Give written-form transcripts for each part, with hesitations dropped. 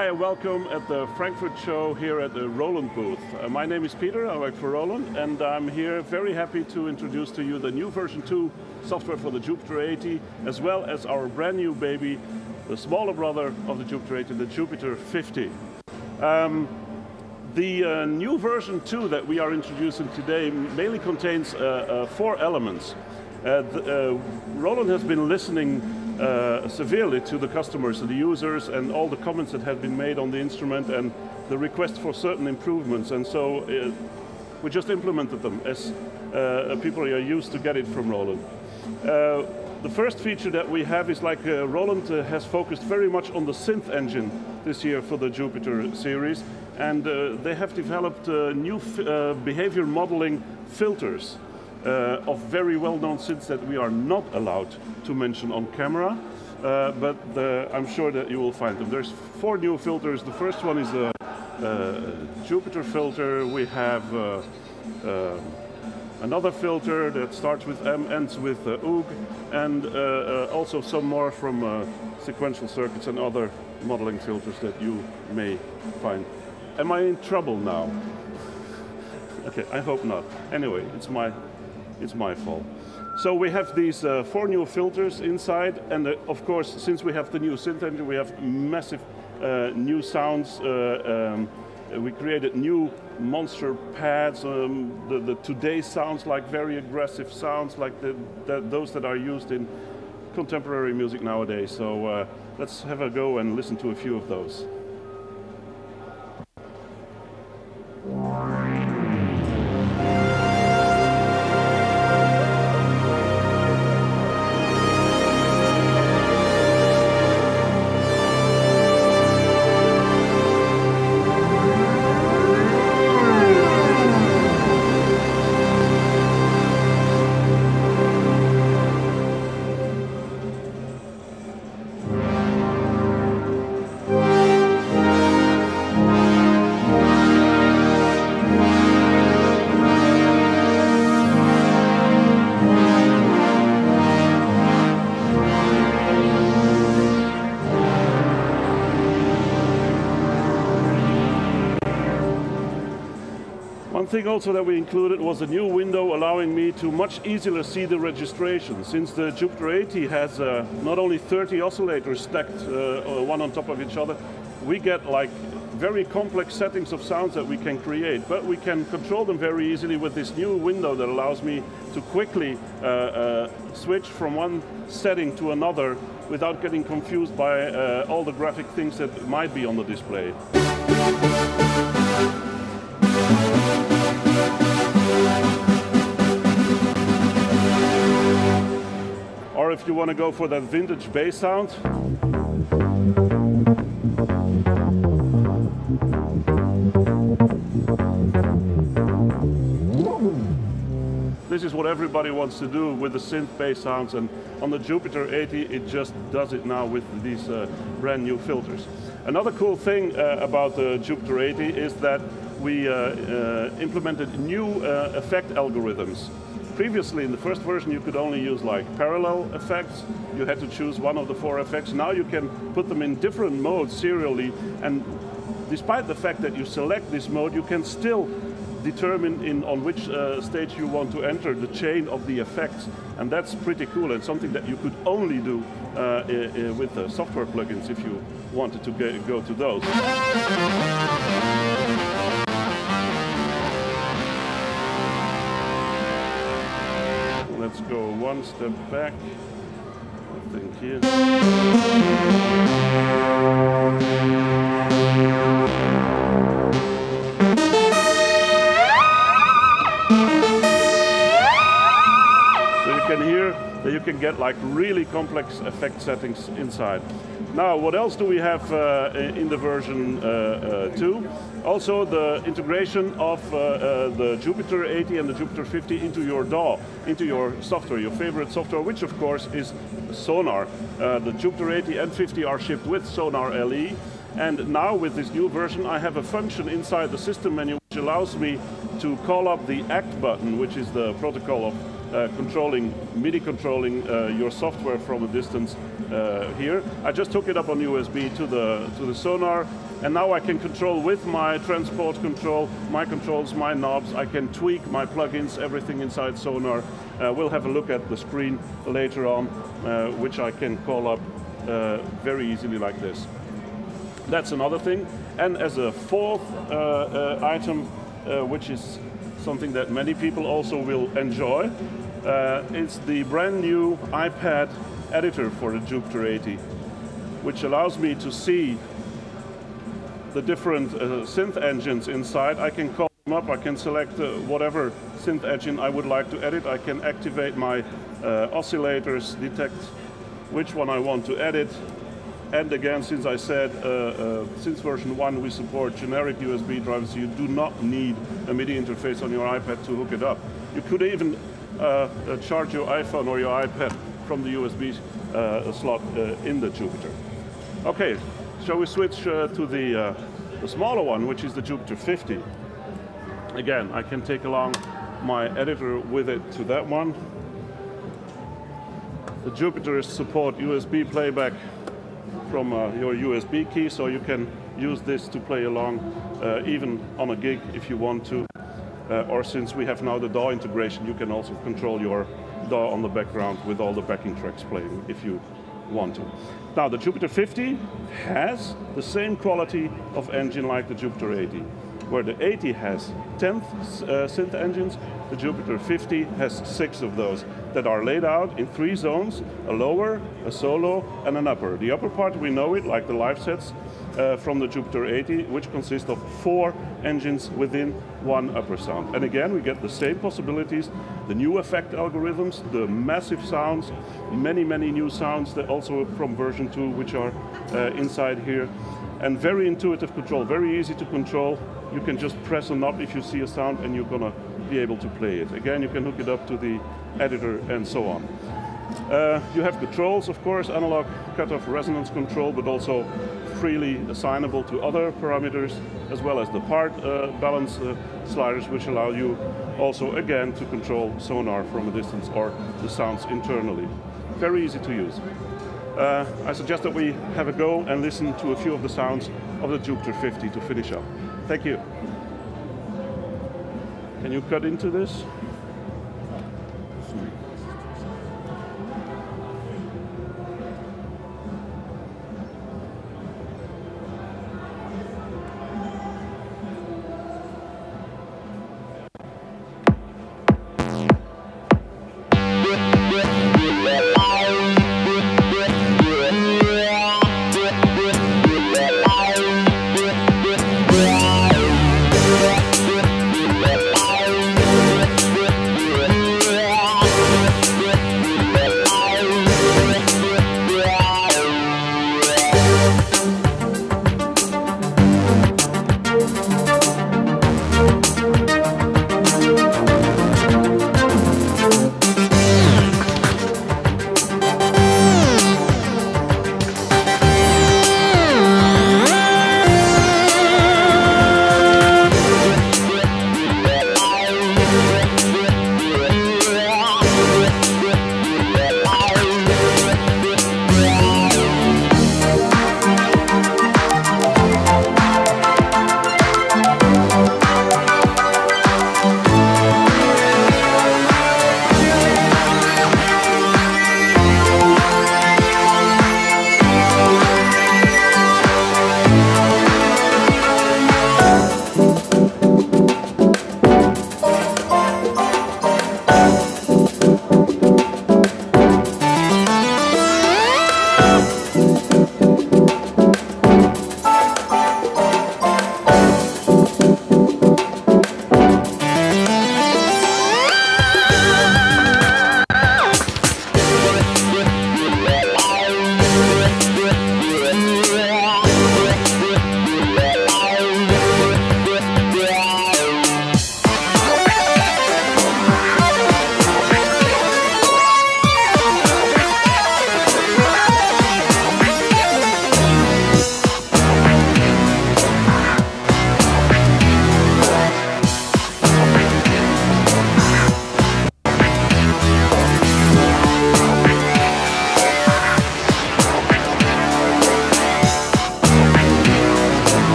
Hi and welcome at the Frankfurt show here at the Roland booth. My name is Peter, I work for Roland, and I'm here very happy to introduce to you the new version 2 software for the Jupiter-80, as well as our brand new baby, the smaller brother of the Jupiter-80, the Jupiter-50. The new version 2 that we are introducing today mainly contains 4 elements. Roland has been listening severely to the customers, the users, and all the comments that have been made on the instrument and the request for certain improvements, and so we just implemented them as people are used to get it from Roland. The first feature that we have is like Roland has focused very much on the synth engine this year for the Jupiter series, and they have developed new behavior modeling filters of very well-known synths that we are not allowed to mention on camera, but I'm sure that you will find them. There's 4 new filters. The first one is a Jupiter filter. We have another filter that starts with M, ends with OOG, and also some more from sequential circuits and other modeling filters that you may find. Am I in trouble now? Okay, I hope not. Anyway, it's my fault. So we have these 4 new filters inside, and of course, since we have the new synth engine, we have massive new sounds. We created new monster pads. The today sounds like very aggressive sounds, like those that are used in contemporary music nowadays. So let's have a go and listen to a few of those. One thing also that we included was a new window allowing me to much easier see the registration. Since the Jupiter-80 has not only 30 oscillators stacked one on top of each other, we get like very complex settings of sounds that we can create, but we can control them very easily with this new window that allows me to quickly switch from one setting to another without getting confused by all the graphic things that might be on the display. Or if you want to go for that vintage bass sound, this is what everybody wants to do with the synth bass sounds, and on the Jupiter-80 it just does it now with these brand new filters. Another cool thing about the Jupiter-80 is that we implemented new effect algorithms. Previously, in the first version, you could only use like parallel effects. You had to choose one of the 4 effects. Now you can put them in different modes serially, and despite the fact that you select this mode, you can still determine on which stage you want to enter the chain of the effects. And that's pretty cool, and something that you could only do with the software plugins if you wanted to go to those. Let's go one step back, I think here. So you can hear that you can get like really complex effect settings inside. Now, what else do we have in the version 2? Also, the integration of the Jupiter-80 and the Jupiter-50 into your DAW, into your software, your favorite software, which of course is Sonar. The Jupiter-80 and 50 are shipped with Sonar LE, and now with this new version I have a function inside the system menu which allows me to call up the ACT button, which is the protocol of MIDI controlling your software from a distance here. I just took it up on USB to the Sonar, And now I can control with my transport control, my controls, my knobs. I can tweak my plugins, everything inside Sonar. We'll have a look at the screen later on, which I can call up very easily like this. That's another thing. And as a fourth item, which is something that many people also will enjoy, it's the brand new iPad editor for the Jupiter-80, which allows me to see the different synth engines inside. I can call them up, I can select whatever synth engine I would like to edit. I can activate my oscillators, detect which one I want to edit. And again, since I said, since version 1 we support generic USB drivers, you do not need a MIDI interface on your iPad to hook it up. You could even charge your iPhone or your iPad from the USB slot in the Jupiter. Okay, shall we switch to the smaller one, which is the Jupiter-50. Again, I can take along my editor with it to that one. The Jupiters support USB playback from your USB key, so you can use this to play along even on a gig if you want to. Or since we have now the DAW integration, you can also control your DAW on the background with all the backing tracks playing if you want to. Now the Jupiter-50 has the same quality of engine like the Jupiter-80. Where the 80 has 10 synth engines, the Jupiter-50 has 6 of those that are laid out in 3 zones, a lower, a solo, and an upper. The upper part, we know it, like the live sets from the Jupiter-80, which consist of 4 engines within 1 upper sound. And again, we get the same possibilities, the new effect algorithms, the massive sounds, many new sounds that also from version 2, which are inside here. And very intuitive control, very easy to control. You can just press a knob if you see a sound and you're gonna be able to play it. Again, you can hook it up to the editor and so on. You have controls, of course, analog cutoff resonance control, but also freely assignable to other parameters, as well as the part balance sliders, which allow you also, again, to control Sonar from a distance or the sounds internally. Very easy to use. I suggest that we have a go and listen to a few of the sounds of the Jupiter-50 to finish up. Thank you. Can you cut into this?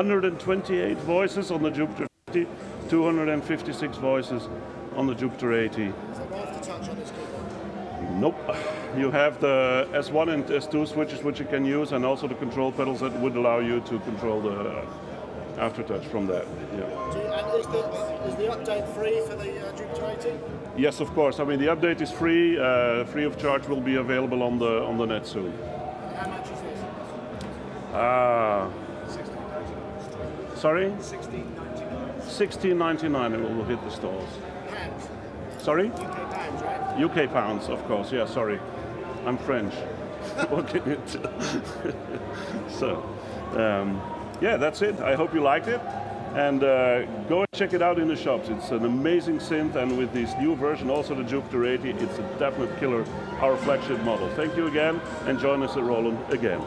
128 voices on the Jupiter-50, 256 voices on the Jupiter-80. Is there aftertouch on this keyboard? Nope. You have the S1 and S2 switches which you can use, and also the control pedals that would allow you to control the aftertouch from that. Yeah. And is the update free for the Jupiter-80? Yes, of course. I mean, the update is free. Free of charge will be available on the net soon. How much is this? Sorry? $16.99. $16.99 it will hit the stores. Pounds? Sorry? UK pounds, right? UK pounds, of course. Yeah, sorry. I'm French. So, yeah, that's it. I hope you liked it. And go and check it out in the shops. It's an amazing synth, and with this new version, also the Jupiter-80, it's a definite killer, our flagship model. Thank you again, and join us at Roland again.